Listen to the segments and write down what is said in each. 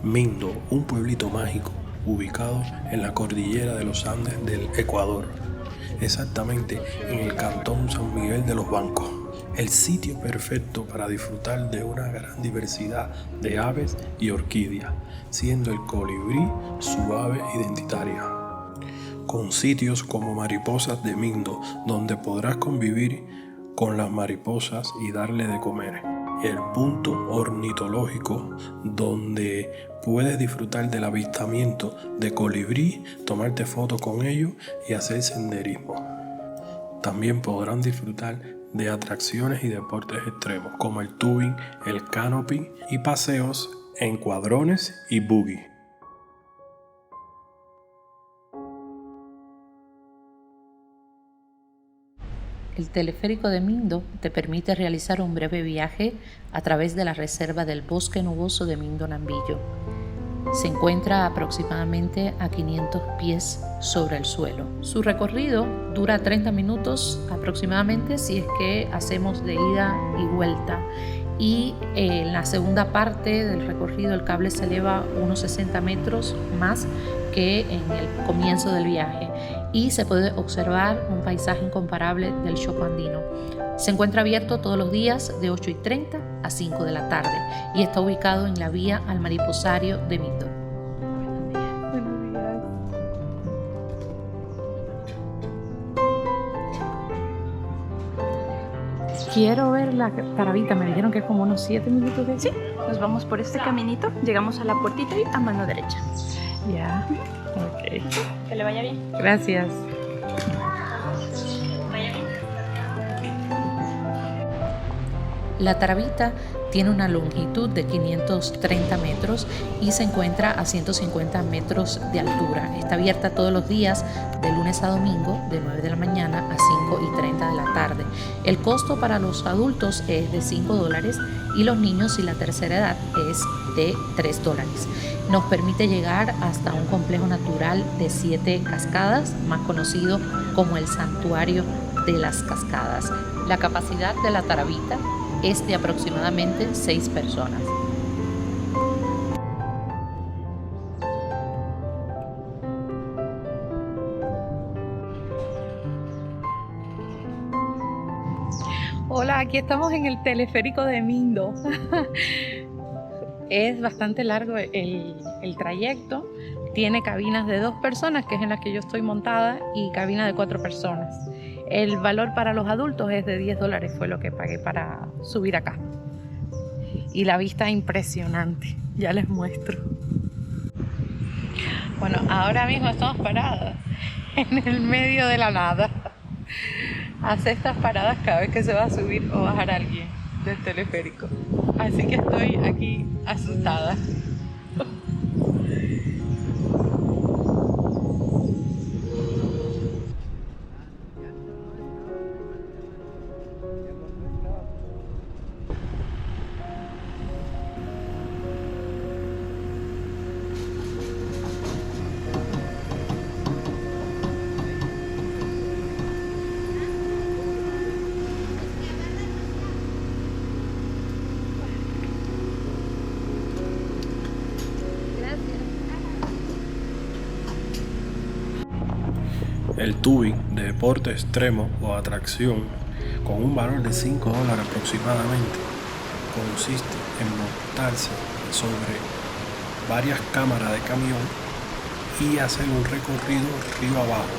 Mindo, un pueblito mágico ubicado en la cordillera de los Andes del Ecuador, exactamente en el cantón San Miguel de los Bancos. El sitio perfecto para disfrutar de una gran diversidad de aves y orquídeas, siendo el colibrí su ave identitaria, con sitios como Mariposas de Mindo, donde podrás convivir con las mariposas y darle de comer. El punto ornitológico, donde puedes disfrutar del avistamiento de colibrí, tomarte fotos con ellos y hacer senderismo. También podrán disfrutar de atracciones y deportes extremos como el tubing, el canopy y paseos en cuadrones y buggy. El teleférico de Mindo te permite realizar un breve viaje a través de la reserva del bosque nuboso de Mindo Nambillo. Se encuentra aproximadamente a 500 pies sobre el suelo. Su recorrido dura 30 minutos aproximadamente si es que hacemos de ida y vuelta. Y en la segunda parte del recorrido el cable se eleva unos 60 metros más que en el comienzo del viaje y se puede observar un paisaje incomparable del Chopo Andino. Se encuentra abierto todos los días de 8:30 a 5 de la tarde y está ubicado en la vía al Mariposario de Mindo. Quiero ver la taravita, me dijeron que es como unos 7 minutos de aquí. Sí, nos vamos por este caminito, llegamos a la puertita y a mano derecha. Ya, ok. Que le vaya bien. Gracias. La taravita tiene una longitud de 530 metros y se encuentra a 150 metros de altura. Está abierta todos los días de lunes a domingo de 9 de la mañana a 5:30 de la tarde. El costo para los adultos es de $5 y los niños y la tercera edad es de $3. Nos permite llegar hasta un complejo natural de 7 cascadas, más conocido como el Santuario de las Cascadas. La capacidad de la taravita es de aproximadamente 6 personas. Hola, aquí estamos en el teleférico de Mindo. Es bastante largo el trayecto. Tiene cabinas de 2 personas, que es en las que yo estoy montada, y cabina de 4 personas. El valor para los adultos es de $10, fue lo que pagué para subir acá. Y la vista impresionante, ya les muestro. Bueno, ahora mismo estamos paradas en el medio de la nada. Hace estas paradas cada vez que se va a subir o bajar alguien del teleférico. Así que estoy aquí asustada. El tubing de deporte extremo o atracción, con un valor de $5 aproximadamente, consiste en montarse sobre varias cámaras de camión y hacer un recorrido río abajo.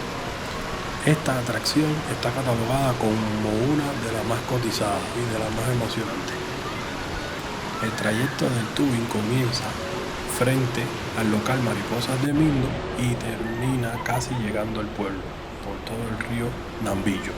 Esta atracción está catalogada como una de las más cotizadas y de las más emocionantes. El trayecto del tubing comienza frente al local Mariposas de Mindo y termina casi llegando al pueblo, por todo el río Nambillo.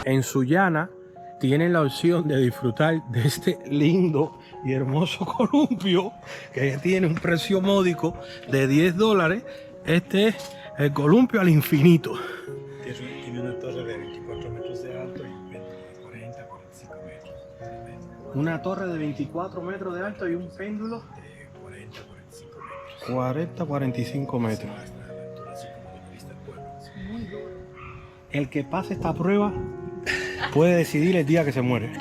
En Sullana tienen la opción de disfrutar de este lindo y hermoso columpio que tiene un precio módico de $10. Este es el columpio al infinito. Tiene una torre de 24 metros de alto y 40, 45 metros. Una torre de 24 metros de alto y un péndulo De 40, 45 metros. 40, 45 metros. Hasta El que pase esta prueba puede decidir el día que se muere.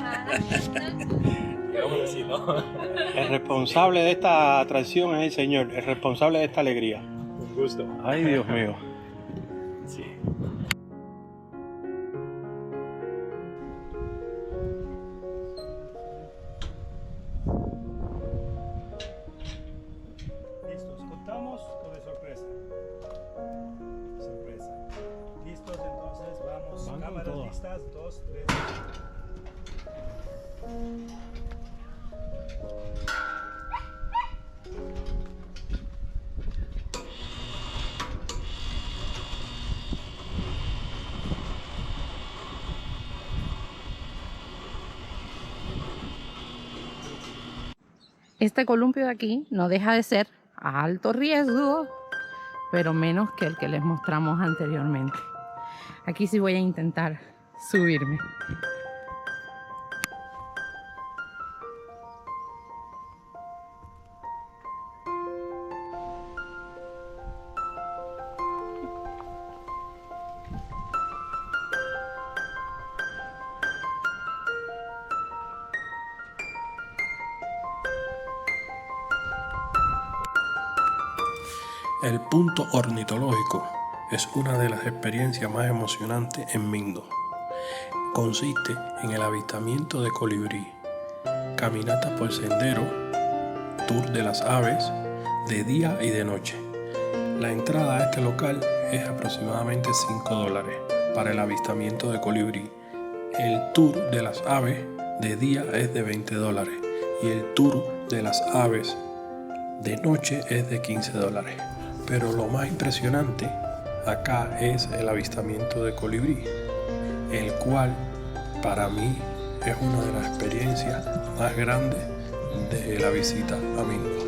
El responsable de esta atracción es el Señor, el responsable de esta alegría. Un gusto. Ay, Dios mío. Sí. Listos, contamos o de sorpresa. Sorpresa. Listos, entonces vamos. Van con Cámaras todas. listas, 2, 3. Este columpio de aquí no deja de ser a alto riesgo, pero menos que el que les mostramos anteriormente. Aquí sí voy a intentar subirme. El punto ornitológico es una de las experiencias más emocionantes en Mindo. Consiste en el avistamiento de colibrí, caminata por sendero, tour de las aves, de día y de noche. La entrada a este local es aproximadamente $5 para el avistamiento de colibrí. El tour de las aves de día es de $20 y el tour de las aves de noche es de $15. Pero lo más impresionante acá es el avistamiento de colibrí, el cual para mí es una de las experiencias más grandes de la visita a Mindo.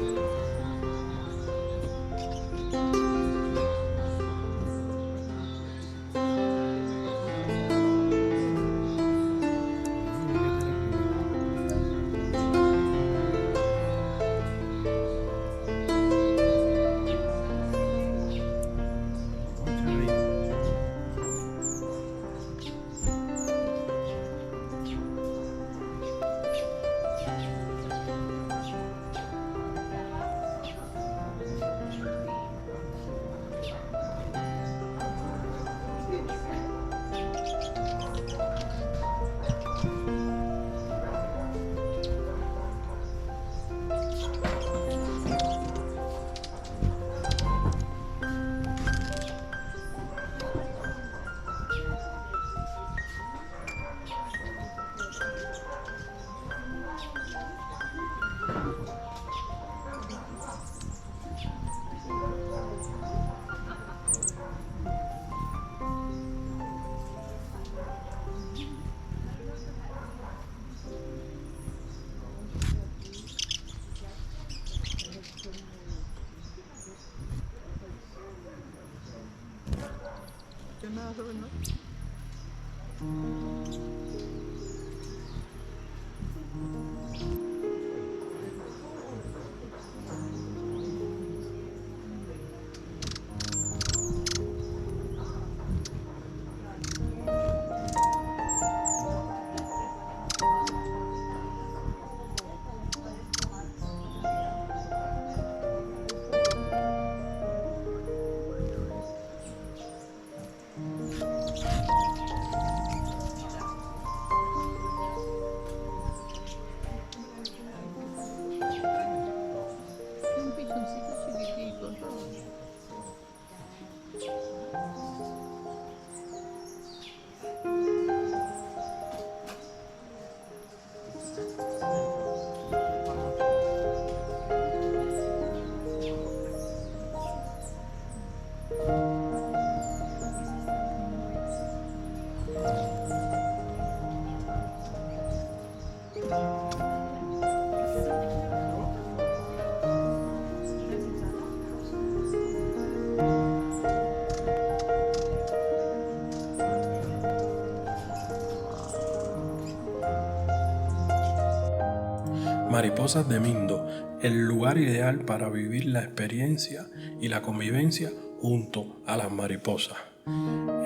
Mariposas de Mindo, el lugar ideal para vivir la experiencia y la convivencia junto a las mariposas.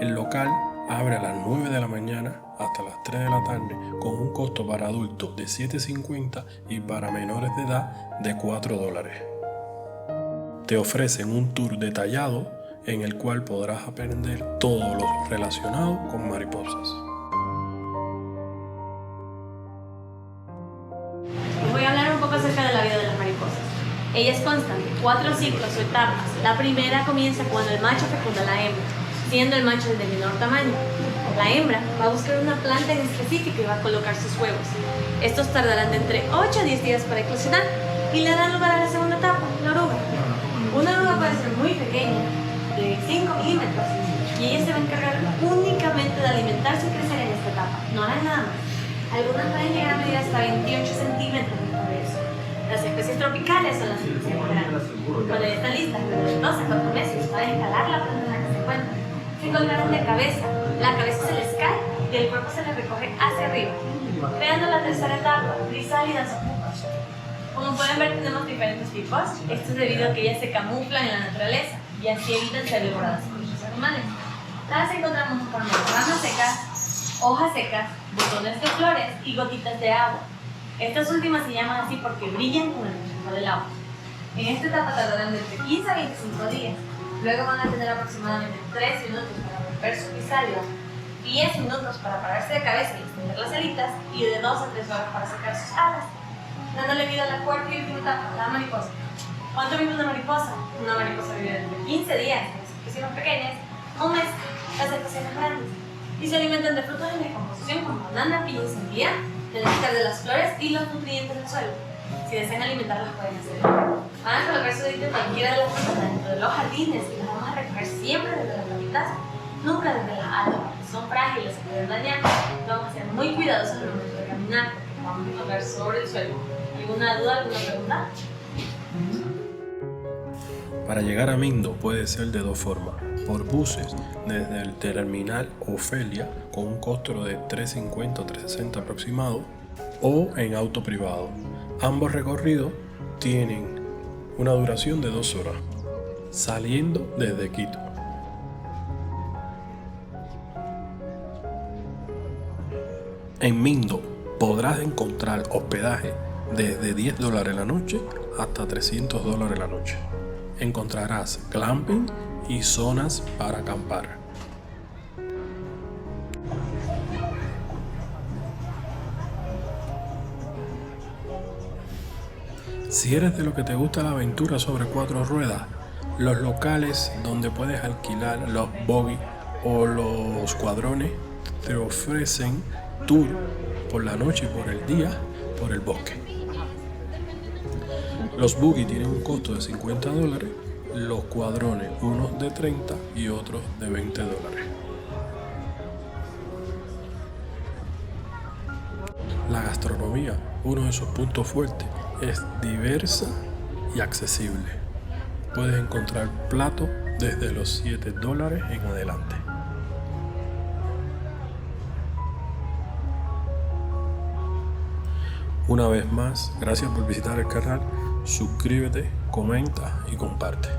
El local Abre a las 9 de la mañana hasta las 3 de la tarde con un costo para adultos de $7.50 y para menores de edad de $4. Te ofrecen un tour detallado en el cual podrás aprender todo lo relacionado con mariposas. Les voy a hablar un poco acerca de la vida de las mariposas. Ellas constan de 4 ciclos o etapas. La primera comienza cuando el macho fecunda a la hembra, siendo el macho el de menor tamaño. La hembra va a buscar una planta en específico y va a colocar sus huevos. Estos tardarán de entre 8 a 10 días para eclosionar y le dan lugar a la segunda etapa, la oruga. Una oruga puede ser muy pequeña, de 5 milímetros, y ella se va a encargar únicamente de alimentarse y crecer en esta etapa, no harán nada más. Algunas pueden llegar a medir hasta 28 centímetros de cabeza. Las especies tropicales son las especies más grandes. Cuando ya están listas, de 2 a 4 meses, para escalar la planta en la que se encuentran, se colgarán de cabeza. La cabeza se les cae y el cuerpo se les recoge hacia arriba, creando la tercera etapa, crisálidas o pupas. Como pueden ver, tenemos diferentes tipos. Esto es debido a que ellas se camuflan en la naturaleza y así evitan ser devoradas por los animales. Las encontramos en forma de ramas secas, hojas secas, botones de flores y gotitas de agua. Estas últimas se llaman así porque brillan con el reflejo del agua. En esta etapa tardarán de entre 15 a 25 días. Luego van a tener aproximadamente 3 minutos para romper su crisálida, 10 minutos para pararse de cabeza y extender las alitas y de 2 a 3 horas para sacar sus alas, dándole vida a la cuarta y última etapa, la mariposa. ¿Cuánto vive una mariposa? Una mariposa vive entre 15 días, las especies pequeñas, un mes, las especies grandes, y se alimentan de frutos en descomposición como banana, piña y sandía, del néctar de las flores y los nutrientes del suelo. Si desean alimentarlas pueden hacerlo. Van a colocar su dedito en cualquiera de las frutas dentro de los jardines y las vamos a recoger siempre desde las ramitas, nunca desde las alas, porque son frágiles, se pueden dañar. Vamos a ser muy cuidadosos al momento de caminar, porque vamos a colocar sobre el suelo. ¿Alguna duda, alguna pregunta? Para llegar a Mindo puede ser de dos formas: por buses desde el terminal Ofelia con un costo de $3.50 o $3.60 aproximado, o en auto privado. Ambos recorridos tienen una duración de 2 horas, saliendo desde Quito. En Mindo podrás encontrar hospedaje desde $10 la noche hasta $300 la noche. Encontrarás glamping y zonas para acampar. Si eres de lo que te gusta la aventura sobre 4 ruedas, los locales donde puedes alquilar los buggy o los cuadrones te ofrecen tour por la noche y por el día por el bosque. Los buggy tienen un costo de $50, los cuadrones unos de $30 y otros de $20. La gastronomía, uno de sus puntos fuertes, es diversa y accesible. Puedes encontrar platos desde los $7 en adelante. Una vez más, gracias por visitar el canal. Suscríbete, comenta y comparte.